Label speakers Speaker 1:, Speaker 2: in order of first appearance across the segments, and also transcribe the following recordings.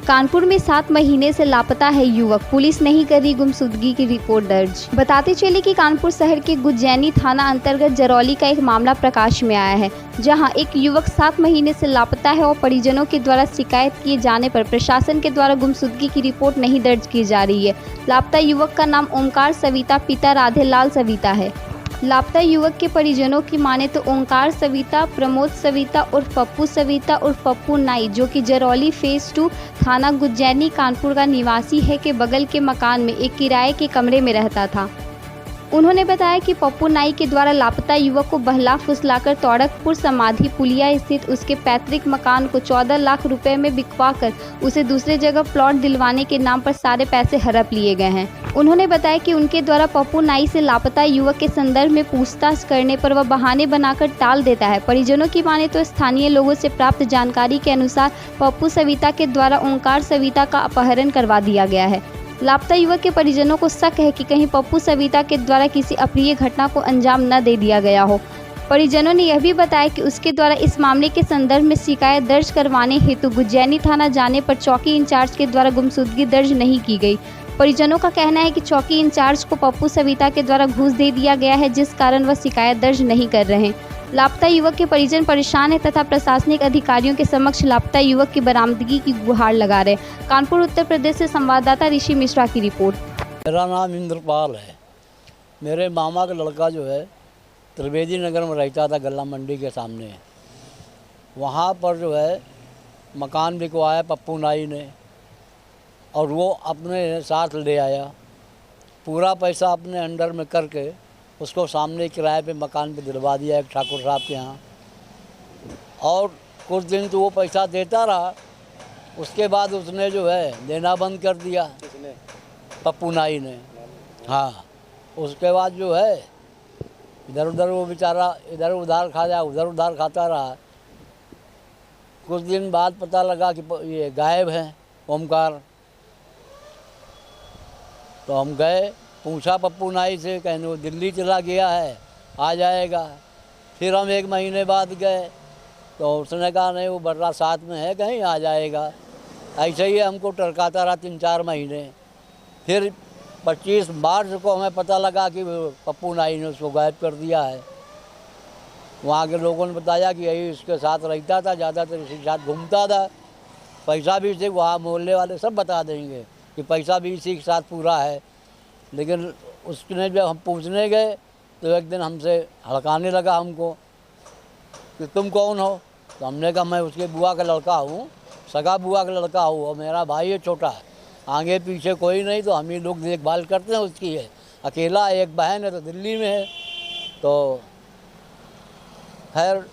Speaker 1: कानपुर में 7 महीने से लापता है युवक, पुलिस नहीं कर रही गुमशुदगी की रिपोर्ट दर्ज। बताते चले कि कानपुर शहर के गुज्जैनी थाना अंतर्गत जरौली का एक मामला प्रकाश में आया है, जहां एक युवक 7 महीने से लापता है और परिजनों के द्वारा शिकायत किए जाने पर प्रशासन के द्वारा गुमशुदगी की रिपोर्ट नहीं दर्ज की जा रही है। लापता युवक का नाम ओमकार सविता पिता राधेलाल सविता है। लापता युवक के परिजनों की माने तो ओंकार सविता, प्रमोद सविता उर्फ पप्पू सविता उर्फ पप्पू नाई, जो कि जरौली फेज 2 थाना गुज्जैनी कानपुर का निवासी है, के बगल के मकान में एक किराए के कमरे में रहता था। उन्होंने बताया कि पप्पू नाई के द्वारा लापता युवक को बहला फुसलाकर तौड़कपुर समाधि पुलिया स्थित उसके पैतृक मकान को 14 लाख रुपए में बिकवा कर उसे दूसरे जगह प्लॉट दिलवाने के नाम पर सारे पैसे हड़प लिए गए हैं। उन्होंने बताया कि उनके द्वारा पप्पू नाई से लापता युवक के संदर्भ में पूछताछ करने पर वह बहाने बनाकर टाल देता है। परिजनों की माने तो स्थानीय लोगों से प्राप्त जानकारी के अनुसार पप्पू सविता के द्वारा ओंकार सविता का अपहरण करवा दिया गया है। लापता युवक के परिजनों को शक है कि कहीं पप्पू सविता के द्वारा किसी अप्रिय घटना को अंजाम न दे दिया गया हो। परिजनों ने यह भी बताया कि उसके द्वारा इस मामले के संदर्भ में शिकायत दर्ज करवाने हेतु गुज्जैनी थाना जाने पर चौकी इंचार्ज के द्वारा गुमशुदगी दर्ज नहीं की गई। परिजनों का कहना है कि चौकी इंचार्ज को पप्पू सविता के द्वारा घूस दे दिया गया है, जिस कारण वह शिकायत दर्ज नहीं कर रहे हैं। लापता युवक के परिजन परेशान है तथा प्रशासनिक अधिकारियों के समक्ष लापता युवक की बरामदगी की गुहार लगा रहे। कानपुर उत्तर प्रदेश से संवाददाता ऋषि मिश्रा की रिपोर्ट।
Speaker 2: मेरा नाम इंद्रपाल है। मेरे मामा का लड़का जो है त्रिवेदी नगर में रहता था, गल्ला मंडी के सामने। वहाँ पर जो है मकान बिकवाया पप्पू नाई ने और वो अपने साथ ले आया। पूरा पैसा अपने अंडर में करके उसको सामने किराए पे मकान पे दिलवा दिया एक ठाकुर साहब के यहाँ। और कुछ दिन तो वो पैसा देता रहा, उसके बाद उसने जो है देना बंद कर दिया। किसने? पप्पू नाई ने। हाँ, उसके बाद जो है इधर उधर वो बेचारा इधर उधार खा जाए, उधर उधार खाता रहा। कुछ दिन बाद पता लगा कि ये गायब है ओमकार। तो हम गए, पूछा पप्पू नाई से, कहने वो दिल्ली चला गया है, आ जाएगा। फिर हम 1 महीने बाद गए तो उसने कहा नहीं, वो बर्रा साथ में है, कहीं आ जाएगा। ऐसे ही हमको टरकाता रहा 3-4 महीने। फिर 25 मार्च को हमें पता लगा कि पप्पू नाई ने उसको गायब कर दिया है। वहाँ के लोगों ने बताया कि यही इसके साथ रहता था, ज़्यादातर इसी के साथ घूमता था। पैसा भी इसी, वहाँ मोहल्ले वाले सब बता देंगे कि पैसा भी इसी के साथ पूरा है। लेकिन उसने जब हम पूछने गए तो एक दिन हमसे हड़काने लगा हमको कि तुम कौन हो। तो हमने कहा मैं उसके बुआ का लड़का हूँ, सगा बुआ का लड़का हूँ, और मेरा भाई है छोटा है, आगे पीछे कोई नहीं, तो हम ही लोग देखभाल करते हैं उसकी है। अकेला एक बहन है तो दिल्ली में है। तो खैर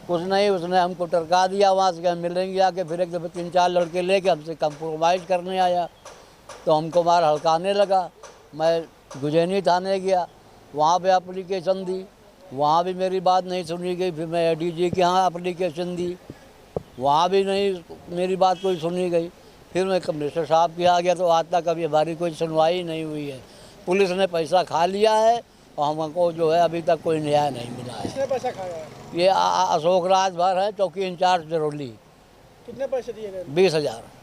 Speaker 2: कुछ नहीं, उसने हमको टरका दिया वहाँ से, मिलेंगे आके। फिर एक दफ़े 3-4 लड़के लेके हमसे कंप्रोमाइज़ करने आया तो हमको मार हड़काने लगा। मैं गुज्जैनी थाने गया, वहाँ पे एप्लीकेशन दी, वहाँ भी मेरी बात नहीं सुनी गई। फिर मैं एडीजी के यहाँ एप्लीकेशन दी, वहाँ भी नहीं मेरी बात कोई सुनी गई। फिर मैं कमिश्नर साहब के यहाँ गया तो आज तक कभी हमारी कोई सुनवाई नहीं हुई है। पुलिस ने पैसा खा लिया है और हमको जो है अभी तक कोई न्याय नहीं मिला है।
Speaker 3: किसने पैसा खाया है?
Speaker 2: ये अशोक राज भर है, चौकी इंचार्ज जरौली।
Speaker 3: कितने पैसे दिए गए?
Speaker 2: 20,000।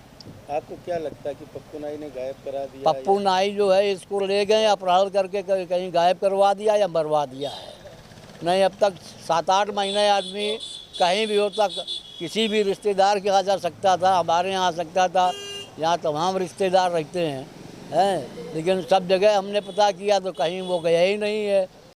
Speaker 3: आपको क्या लगता है कि पप्पू नाई ने गायब करा दिया?
Speaker 2: पप्पू नाई जो है इसको ले गए, अपहरण करके कहीं गायब करवा दिया या मरवा दिया है। नहीं, अब तक 7-8 महीने आदमी कहीं भी हो तक किसी भी रिश्तेदार के यहाँ जा सकता था, हमारे यहाँ आ सकता था। यहाँ तमाम रिश्तेदार रहते हैं, लेकिन सब जगह हमने पता किया तो कहीं वो गया ही नहीं है।